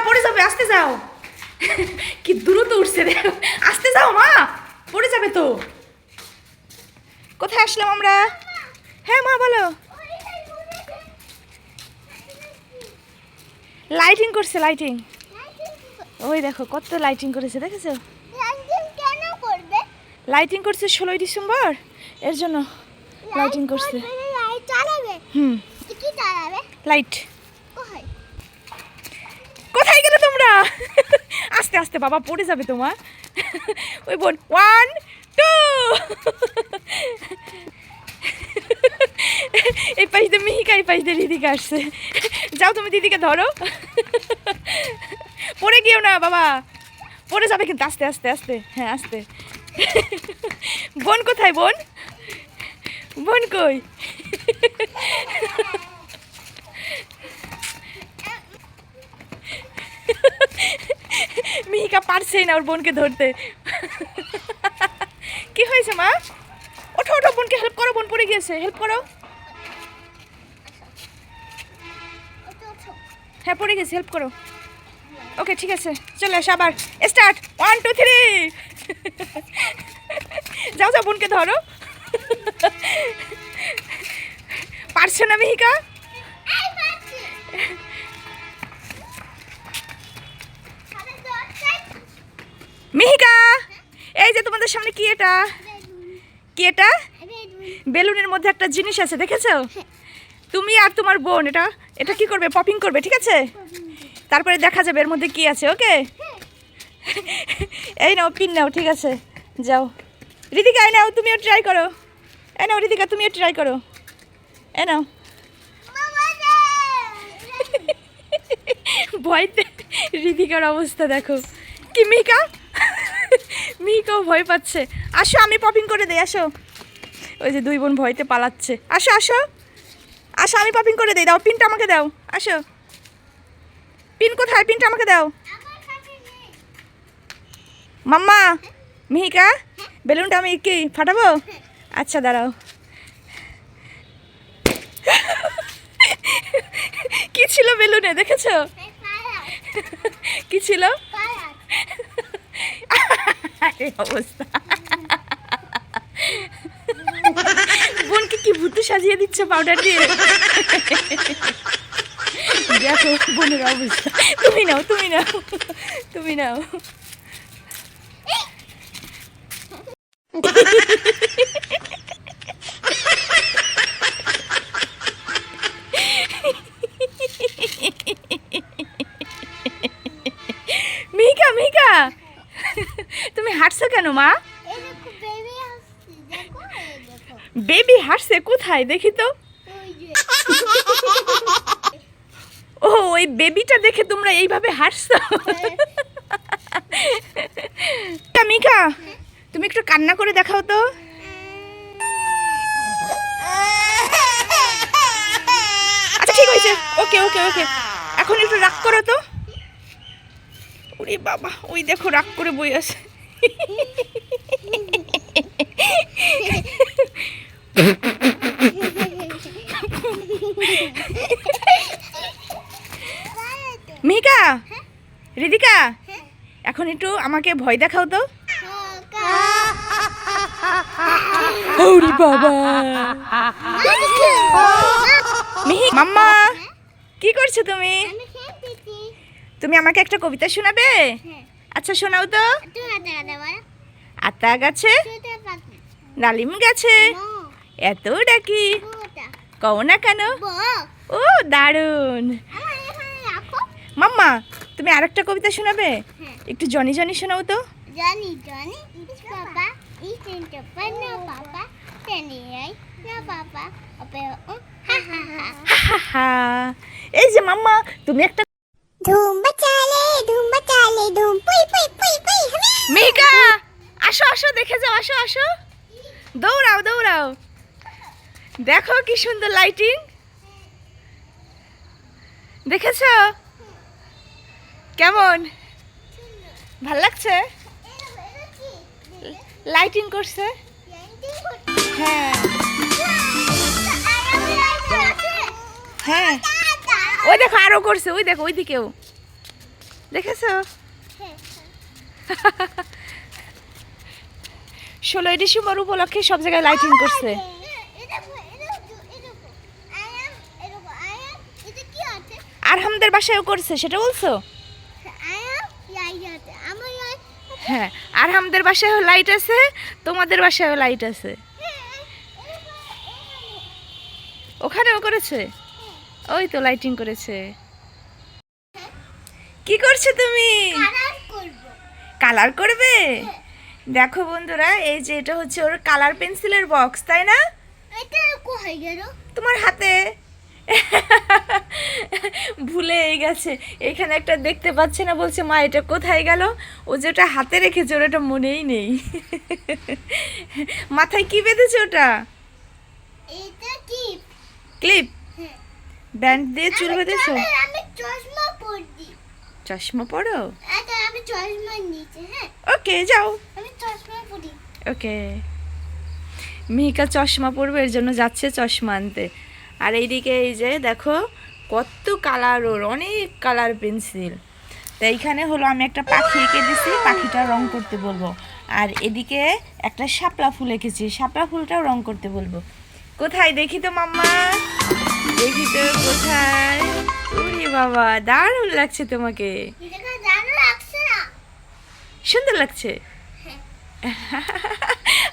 পড়ে যাবে, আস্তে যাও। কি দ্রুত উঠছে রে, আস্তে যাও মা, পড়ে যাবে তো। কোথায় আসলাম আমরা? হ্যাঁ মা বলো। লাইটিং করছে, লাইটিং। ওই দেখো কত লাইটিং করেছে, দেখেছো? লাইটিং করছে 16ই ডিসেম্বর, এর জন্য লাইটিং করছে। লাইট। কোথায় গেলে তোমরা? আস্তে আস্তে বাবা, পড়ে যাবে তোমার। ওই বোন 1 2। এই পাশ দিয়ে মিহিকা, এই পাশ দিয়ে দিদিকে আসছে। যাও তুমি দিদিকে ধরো। পড়ে গিয়েও না বাবা, পড়ে যাবে কিন্তু, আস্তে আস্তে আস্তে। হ্যাঁ আস্তে। বোন কোথায়? বোন, বোন কই? মিহিকা পারছেই না ওর বোনকে ধরতে। কি হয়েছে মা? ওঠো ওঠো, বোনকে হেল্প করো, বোন পড়ে গিয়েছে, হেল্প করো। হ্যাঁ পড়ে গেছে, হেল্প করো। ওকে ঠিক আছে, চলে আসো আবার, স্টার্ট 1 2 3। যাও যাও, বোনকে ধরো। পারছে না মিহিকা? মিহিকা, এই যে তোমাদের সামনে কি এটা? কি এটা? বেলুনের মধ্যে একটা জিনিস আছে, দেখেছো? তুমি আর তোমার বোন এটা এটা কি করবে? পপিং করবে, ঠিক আছে? তারপরে দেখা যাবে এর মধ্যে কি আছে। ওকে, এই নাও পিন নাও, ঠিক আছে? যাও রিদিকা, এই নাও, তুমিও ট্রাই করো। এই নাও রিদিকা, তুমিও ট্রাই করো। এই নাও। ভয়তে রিদিকার অবস্থা দেখো। কি মিহিকা? মিহিকাও ভয় পাচ্ছে। আসো আমি পপিং করে দেই, আসো। ওই যে দুই বোন ভয়তে পালাচ্ছে। আসো আসো আসো, আমি পপিং করে দেই। দাও পিনটা আমাকে দাও, আসো। পিন কোথায়? পিনটা আমাকে দাও। মাম্মা, মিহিকা বেলুনটা আমি কি ফাটাবো? আচ্ছা দাঁড়াও। কি ছিল বেলুনে, দেখেছো? কি ছিল? অবস্থা। বোনকে কি ভূতে সাজিয়ে দিচ্ছে পাউডার দিয়ে। দেখো বোনের অবস্থা। তুমি নাও, তুমি নাও, তুমি নাও। মিহিকা, মিহিকা তুমি হাঁটছো কেন মা? বেবি হাঁটছে কোথায় দেখি তো? ও, ওই বেবিটা দেখে তোমরা এইভাবে হাঁটছো? মিকা, তুমি একটু কান্না করে দেখাও তো। আচ্ছা ঠিক হয়েছে, ওকে ওকে ওকে। এখন একটু রাগ করো তো। ওরে বাবা, ওই দেখো রাগ করে বই আছে। মিহিকা, রিদিকা, এখন একটু আমাকে ভয় দেখাও তো। ওরে বাবা। মিহি, মাম্মা কি করছো তুমি? তুমি আমাকে একটা কবিতা শোনাবে? আচ্ছা শোনাও তো। আতা গাছে ডালিম গাছে এত ডাকি কও না কেন? ও দারুণ। মাম্মা তুমি আরেকটা কবিতা শোনাবে? একটু জনি জনি শোনাও তো। জনি জনি বাবা ইসেন্টো পানো বাবা তেনি আই না বাবা ওপে হা হা হা। এই যে মাম্মা তুমি একটা ধুম বাচালে ধুম পুই পুই পুই পুই। মিহিকা আসো আসো, দেখে যাও, আসো আসো, দৌড়াও দৌড়াও। দেখো কি সুন্দর লাইটিং, দেখেছো? কেমন ভাল লাগছে? লাইটিং করছে। হ্যাঁ হ্যাঁ, ওই দেখো আরো করছে, ওই দেখো ওইদিকেও। দেখেছো? হ্যাঁ 16ই ডিসেম্বর উপলক্ষে সব জায়গায় লাইটিং করছে। আরহামদের বাসায়ও করছে, সেটা বলছো? হ্যাঁ, আরহামদের বাসায়ও লাইট আছে, তোমাদের বাসায়ও লাইট আছে। ওখানেও করেছে, ওই তো লাইটিং করেছে। কি করছো তুমি? কালার করবে? দেখো বন্ধুরা, এই যে এটা হচ্ছে ওর কালার পেন্সিলের বক্স, তাই না? তোমার হাতে ভুলেই গেছে। এখানে একটা দেখতে পাচ্ছে না, বলছে মা এটা কোথায় গেল। ও যেটা হাতে রেখেছে ওর এটা মনেই নেই। মাথায় কি বেঁধেছে ওটা? ক্লিপ? ব্যান্ড দিয়ে চুল বেঁধেছো? চশমা পরো? ওকে যাও। ওকে, মিহিকা চশমা পরবে, এর জন্য যাচ্ছে চশমা আনতে। আর এইদিকে এই যে দেখো কত কালার, ওর অনেক কালার পেন্সিল। তো এইখানে হলো আমি একটা পাখি এঁকে দিছি, পাখিটা রং করতে বলবো। আর এদিকে একটা শাপলা ফুল এঁকেছি, শাপলা ফুলটাও রং করতে বলবো। কোথায় দেখি তো মাম্মা, দেখি তো কোথায়। ওরে বাবা, দারুণ লাগছে তোমাকে, সুন্দর লাগছে।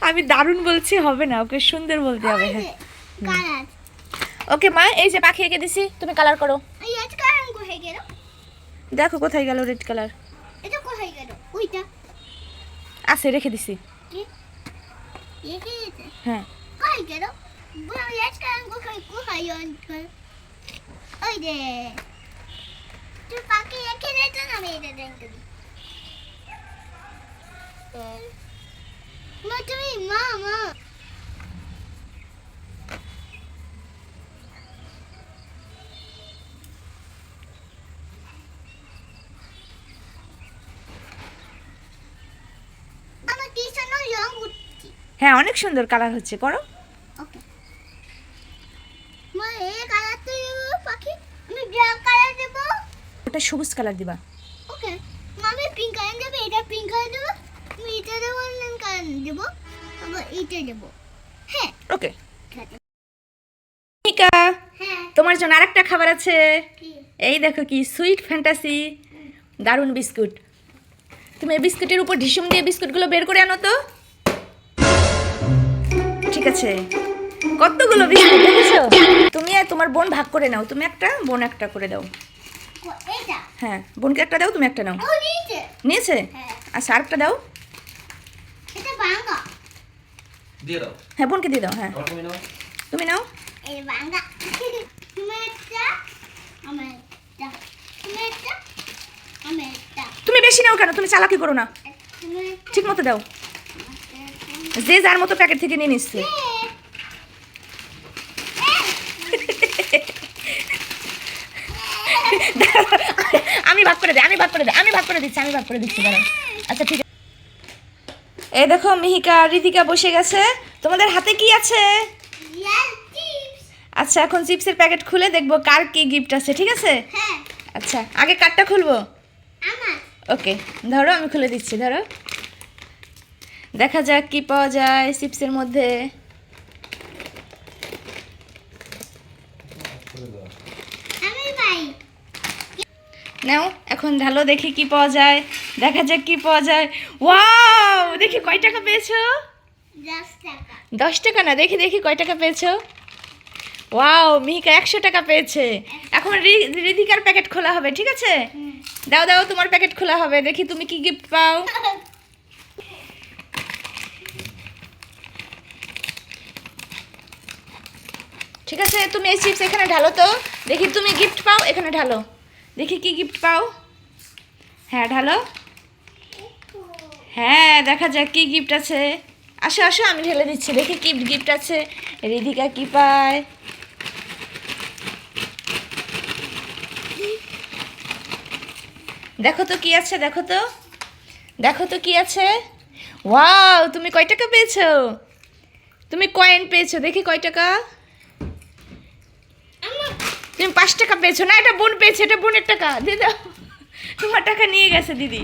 আমি দারুণ বলছি হবে না, ওকে সুন্দর বলতে হবে। হ্যাঁ ওকে মা, এই যে পাখি এঁকে দিছি, তুমি কালার করো। দেখো কোথায় গেল রেড কালার? আছে, রেখে দিছি। হ্যাঁ মা হ্যাঁ, অনেক সুন্দর কালার হচ্ছে, করো। ওকে মা, এই কালার তো পাখি, আমি ব্ল্যাক কালার দেব। ওটা সবুজ কালার দিবা। ওকে মা, আমি পিঙ্ক কালার দেব, এটা পিঙ্ক কালার দেব, আমি এটা দেব, অন্য কালার দেব, আবার এটা দেব। হ্যাঁ ওকে মিকা, হ্যাঁ তোমার জন্য আরেকটা খাবার আছে। কি? এই দেখো কি সুইট ফ্যান্টাসি, দারুণ বিস্কুট। তুমি এই বিস্কুটের উপর ঢিসুম দিয়ে বিস্কুটগুলো বের করে আনো তো। ঠিক আছে, কতগুলো বিস্কুট দেখেছো? তুমি আর তোমার বোন ভাগ করে নাও, তুমি একটা, বোন একটা করে দাও। এটা হ্যাঁ, বোনকে একটা দাও, তুমি একটা নাও। ও নিচে। নিয়েছে? হ্যাঁ। আচ্ছা, আরেকটা দাও। এটা ভাঙা। দিয়ে দাও। হ্যাঁ, বোনকে দিয়ে দাও। হ্যাঁ, আবার তুমি নাও। তুমি নাও। এই ভাঙা। তুমি একটা, আমি একটা, তুমি একটা, আমি একটা, তুমি বেশি নাও কেন? তুমি চালাকি করো না, তুমি একটা, ঠিক মতো দাও। যে যার মতো প্যাকেট থেকে নিয়ে নিচ্ছে। আমি ভাগ করে দিই, আমি ভাগ করে দিই, আমি ভাগ করে দিচ্ছি, আমি ভাগ করে দিচ্ছি, দাঁড়াও। আচ্ছা ঠিক আছে। এই দেখো মিহিকা আর রিতিকা বসে গেছে। তোমাদের হাতে কি আছে? Real chips. আচ্ছা, এখন চিপসের প্যাকেট খুলে দেখবো কার কি গিফট আছে, ঠিক আছে? হ্যাঁ আচ্ছা, আগে কারটা খুলবো। আমার। ওকে, ধরো আমি খুলে দিচ্ছি, ধরো। দেখা যাক কি পাওয়া যায় চিপসের মধ্যে। আমি ভাই। নাও, এখন ঢালো, দেখি কি পাওয়া যায়, দেখা যাক কি পাওয়া যায়। ওয়াও, দেখি কয় টাকা পেয়েছো? 10 টাকা। 10 টাকা না, দেখি দেখি কয় টাকা পেয়েছো। ওয়াও, মিহিকা 100 টাকা পেয়েছে। এখন রিধিকার প্যাকেট খোলা হবে, ঠিক আছে? দাও দাও, তোমার প্যাকেট খোলা হবে, দেখি তুমি কি গিফট পাও। ঠিক আছে, তুমি এই চিপস এখানে ঢালো তো, দেখি তুমি গিফট পাও, এখানে ঢালো, দেখি কি গিফট পাও। হ্যাঁ ঢালো। হ্যাঁ, দেখা যাক কি গিফট আছে। আসো আসো, আমি ঢেলে দিচ্ছি, দেখি কি গিফট আছে, রিধিকা কি পায়। দেখো তো কি আছে, দেখো তো, দেখো তো কি আছে। ওয়াও, তুমি কয় টাকা পেয়েছো? তুমি কয়েন পেয়েছো, দেখি কয় টাকা। তুমি 5 টাকা পেয়েছো। না, এটা বোন পেয়েছে, এটা বোনের টাকা, দিয়ে দাও। তোমার টাকা নিয়ে গেছে দিদি।